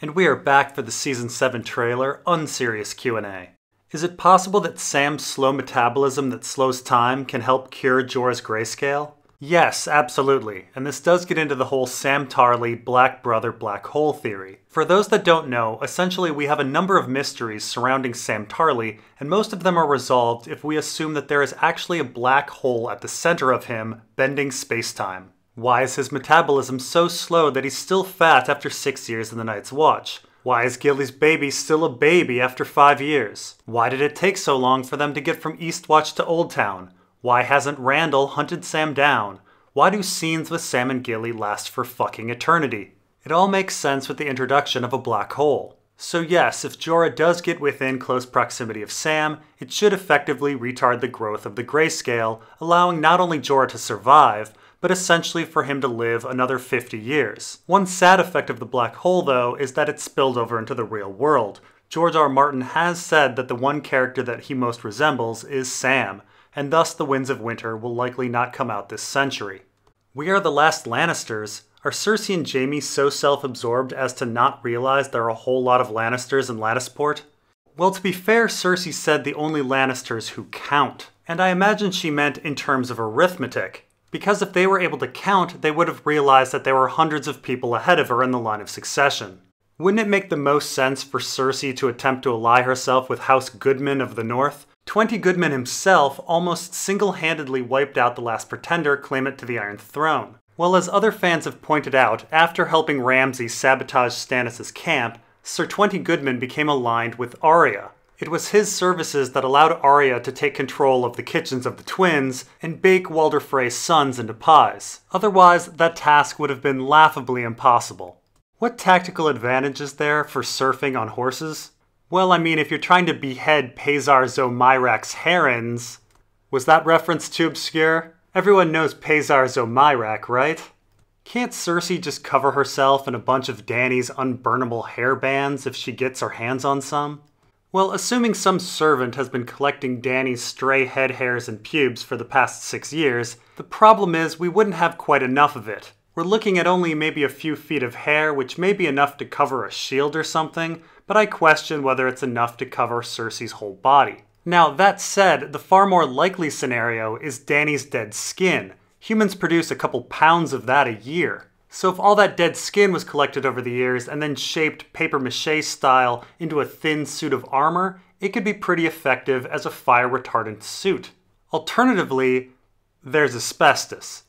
And we are back for the Season 7 trailer, Unserious Q&A. Is it possible that Sam's slow metabolism that slows time can help cure Jorah's grayscale? Yes, absolutely, and this does get into the whole Sam Tarly Black Brother Black Hole theory. For those that don't know, essentially we have a number of mysteries surrounding Sam Tarly, and most of them are resolved if we assume that there is actually a black hole at the center of him, bending space-time. Why is his metabolism so slow that he's still fat after 6 years in the Night's Watch? Why is Gilly's baby still a baby after 5 years? Why did it take so long for them to get from Eastwatch to Old Town? Why hasn't Randall hunted Sam down? Why do scenes with Sam and Gilly last for fucking eternity? It all makes sense with the introduction of a black hole. So yes, if Jorah does get within close proximity of Sam, it should effectively retard the growth of the grayscale, allowing not only Jorah to survive, but essentially for him to live another 50 years. One sad effect of the black hole, though, is that it spilled over into the real world. George R. R. Martin has said that the one character that he most resembles is Sam, and thus the Winds of Winter will likely not come out this century. We are the last Lannisters. Are Cersei and Jaime so self-absorbed as to not realize there are a whole lot of Lannisters in Lannisport? Well, to be fair, Cersei said the only Lannisters who count, and I imagine she meant in terms of arithmetic. Because if they were able to count, they would have realized that there were hundreds of people ahead of her in the line of succession. Wouldn't it make the most sense for Cersei to attempt to ally herself with House Goodman of the North? 20 Goodman himself almost single-handedly wiped out the last pretender claimant to the Iron Throne. Well, as other fans have pointed out, after helping Ramsay sabotage Stannis' camp, Sir 20 Goodman became aligned with Arya. It was his services that allowed Arya to take control of the kitchens of the twins and bake Walder Frey's sons into pies. Otherwise, that task would have been laughably impossible. What tactical advantage is there for surfing on horses? Well, I mean, if you're trying to behead Paezar Zomirak's herons... Was that reference too obscure? Everyone knows Paezar Zomirak, right? Can't Cersei just cover herself in a bunch of Dany's unburnable hair bands if she gets her hands on some? Well, assuming some servant has been collecting Dany's stray head hairs and pubes for the past 6 years, the problem is we wouldn't have quite enough of it. We're looking at only maybe a few feet of hair, which may be enough to cover a shield or something, but I question whether it's enough to cover Cersei's whole body. Now, that said, the far more likely scenario is Dany's dead skin. Humans produce a couple pounds of that a year. So if all that dead skin was collected over the years and then shaped papier-mâché style into a thin suit of armor, it could be pretty effective as a fire-retardant suit. Alternatively, there's asbestos.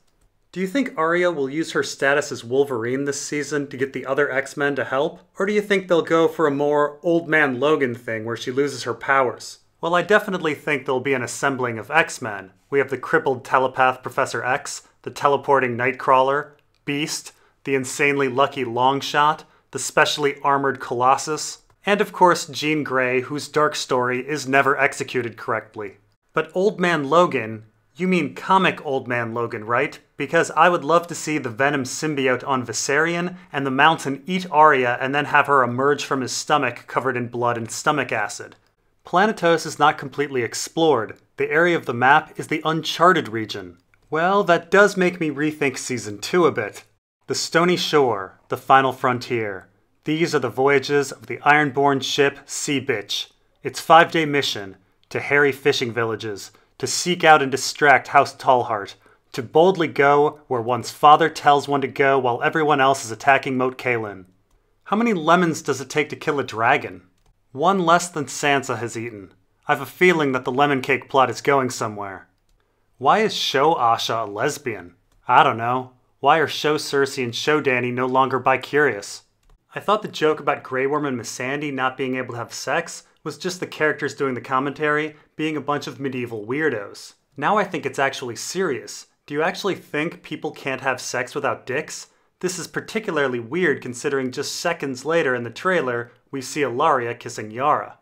Do you think Arya will use her status as Wolverine this season to get the other X-Men to help? Or do you think they'll go for a more Old Man Logan thing where she loses her powers? Well, I definitely think there'll be an assembling of X-Men. We have the crippled telepath Professor X, the teleporting Nightcrawler, Beast, the insanely lucky Longshot, the specially armored Colossus, and of course Jean Grey, whose dark story is never executed correctly. But Old Man Logan, you mean comic Old Man Logan, right? Because I would love to see the Venom symbiote on Viserion and the Mountain eat Arya and then have her emerge from his stomach covered in blood and stomach acid. Planetos is not completely explored. The area of the map is the uncharted region. Well, that does make me rethink Season 2 a bit. The Stony Shore, the final frontier. These are the voyages of the Ironborn ship Sea Bitch. Its 5-day mission, to harry fishing villages, to seek out and distract House Tallheart, to boldly go where one's father tells one to go while everyone else is attacking Moat Cailin. How many lemons does it take to kill a dragon? One less than Sansa has eaten. I've a feeling that the lemon cake plot is going somewhere. Why is Show Asha a lesbian? I don't know. Why are Show Cersei and Show Dany no longer bi-curious? I thought the joke about Grey Worm and Missandei not being able to have sex was just the characters doing the commentary being a bunch of medieval weirdos. Now I think it's actually serious. Do you actually think people can't have sex without dicks? This is particularly weird considering just seconds later in the trailer, we see Ellaria kissing Yara.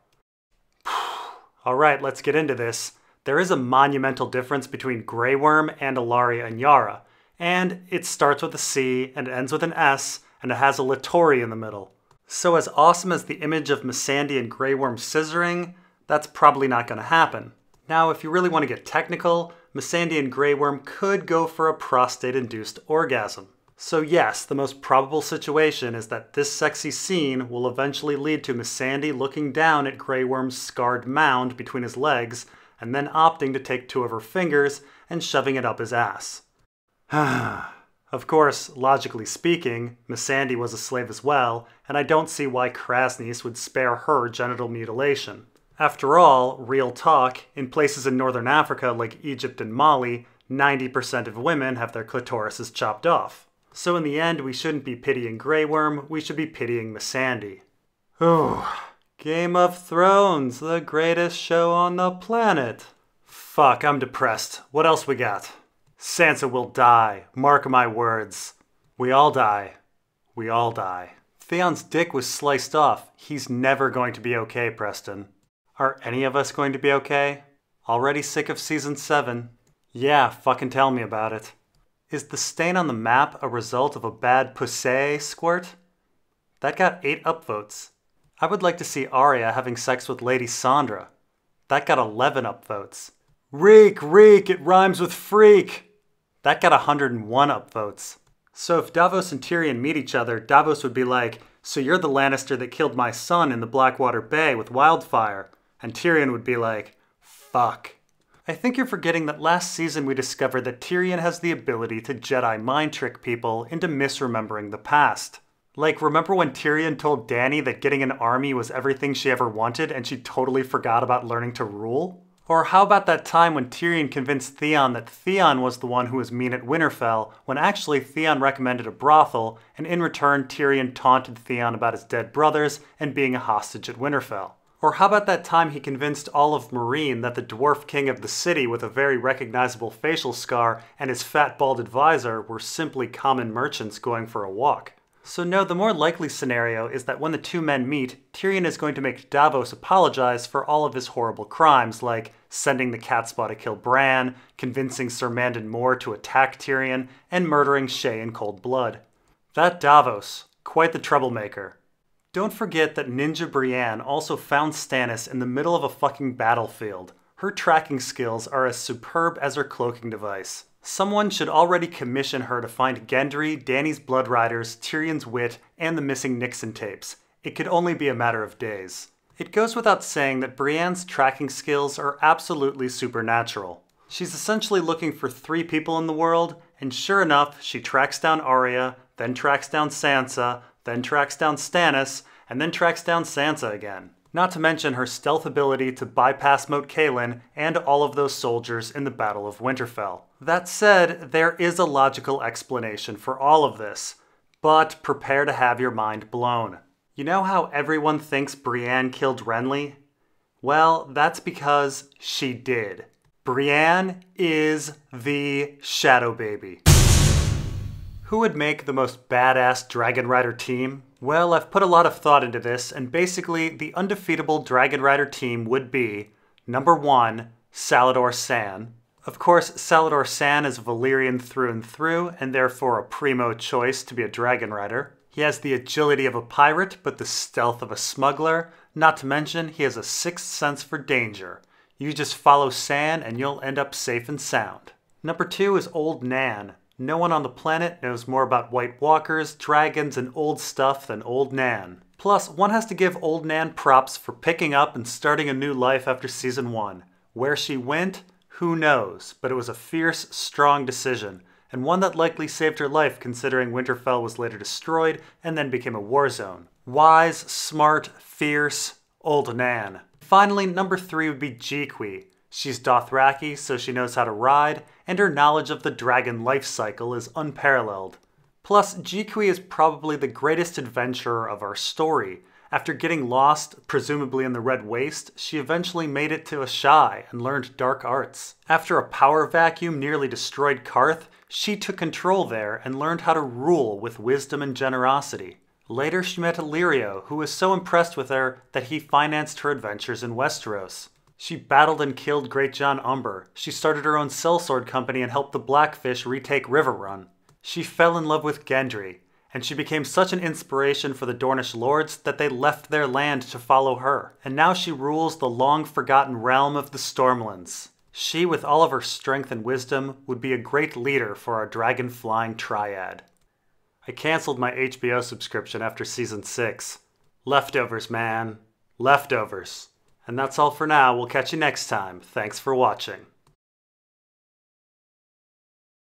Alright, let's get into this. There is a monumental difference between Grey Worm and Ellaria and Yara, and it starts with a C and ends with an S, and it has a Littori in the middle. So as awesome as the image of Missandei and Grey Worm scissoring, that's probably not going to happen. Now, if you really want to get technical, Missandei and Grey Worm could go for a prostate-induced orgasm. So yes, the most probable situation is that this sexy scene will eventually lead to Missandei looking down at Grey Worm's scarred mound between his legs, and then opting to take two of her fingers and shoving it up his ass. Of course, logically speaking, Missandei was a slave as well, and I don't see why Kraznys would spare her genital mutilation. After all, real talk, in places in northern Africa like Egypt and Mali, 90% of women have their clitorises chopped off. So in the end, we shouldn't be pitying Grey Worm, we should be pitying Missandei. Ooh, Game of Thrones, the greatest show on the planet. Fuck, I'm depressed. What else we got? Sansa will die, mark my words. We all die. We all die. Theon's dick was sliced off. He's never going to be okay, Preston. Are any of us going to be okay? Already sick of season 7? Yeah, fucking tell me about it. Is the stain on the map a result of a bad pussy squirt? That got 8 upvotes. I would like to see Arya having sex with Lady Sandra. That got 11 upvotes. Reek, it rhymes with freak. That got 101 upvotes. So if Davos and Tyrion meet each other, Davos would be like, "So you're the Lannister that killed my son in the Blackwater Bay with wildfire." And Tyrion would be like, "Fuck." I think you're forgetting that last season we discovered that Tyrion has the ability to Jedi mind trick people into misremembering the past. Like, remember when Tyrion told Dany that getting an army was everything she ever wanted and she totally forgot about learning to rule? Or how about that time when Tyrion convinced Theon that Theon was the one who was mean at Winterfell, when actually Theon recommended a brothel, and in return Tyrion taunted Theon about his dead brothers and being a hostage at Winterfell? Or how about that time he convinced all of Meereen that the dwarf king of the city with a very recognizable facial scar and his fat bald advisor were simply common merchants going for a walk? So no, the more likely scenario is that when the two men meet, Tyrion is going to make Davos apologize for all of his horrible crimes, like sending the Catspaw to kill Bran, convincing Sir Mandon Moore to attack Tyrion, and murdering Shae in cold blood. That Davos, quite the troublemaker. Don't forget that Ninja Brienne also found Stannis in the middle of a fucking battlefield. Her tracking skills are as superb as her cloaking device. Someone should already commission her to find Gendry, Dany's Blood Riders, Tyrion's wit, and the missing Nixon tapes. It could only be a matter of days. It goes without saying that Brienne's tracking skills are absolutely supernatural. She's essentially looking for 3 people in the world, and sure enough, she tracks down Arya, then tracks down Sansa, then tracks down Stannis, and then tracks down Sansa again. Not to mention her stealth ability to bypass Moat Cailin and all of those soldiers in the Battle of Winterfell. That said, there is a logical explanation for all of this, but prepare to have your mind blown. You know how everyone thinks Brienne killed Renly? Well, that's because she did. Brienne is the Shadow Baby. Who would make the most badass Dragon Rider team? Well, I've put a lot of thought into this, and basically the undefeatable Dragon Rider team would be number 1, Salladhor Saan. Of course, Salladhor Saan is Valyrian through and through, and therefore a primo choice to be a Dragon Rider. He has the agility of a pirate, but the stealth of a smuggler. Not to mention, he has a sixth sense for danger. You just follow Saan and you'll end up safe and sound. Number 2 is Old Nan. No one on the planet knows more about White Walkers, dragons, and old stuff than Old Nan. Plus, one has to give Old Nan props for picking up and starting a new life after Season 1. Where she went, who knows, but it was a fierce, strong decision, and one that likely saved her life considering Winterfell was later destroyed and then became a war zone. Wise, smart, fierce, Old Nan. Finally, number 3 would be Jiqui. She's Dothraki, so she knows how to ride, and her knowledge of the dragon life cycle is unparalleled. Plus, Jiqui is probably the greatest adventurer of our story. After getting lost, presumably in the Red Waste, she eventually made it to Asshai and learned dark arts. After a power vacuum nearly destroyed Qarth, she took control there and learned how to rule with wisdom and generosity. Later, she met Illyrio, who was so impressed with her that he financed her adventures in Westeros. She battled and killed Greatjon Umber. She started her own sellsword company and helped the Blackfish retake Riverrun. She fell in love with Gendry, and she became such an inspiration for the Dornish lords that they left their land to follow her. And now she rules the long-forgotten realm of the Stormlands. She, with all of her strength and wisdom, would be a great leader for our dragon-flying triad. I canceled my HBO subscription after season 6. Leftovers, man. Leftovers. And that's all for now. We'll catch you next time. Thanks for watching.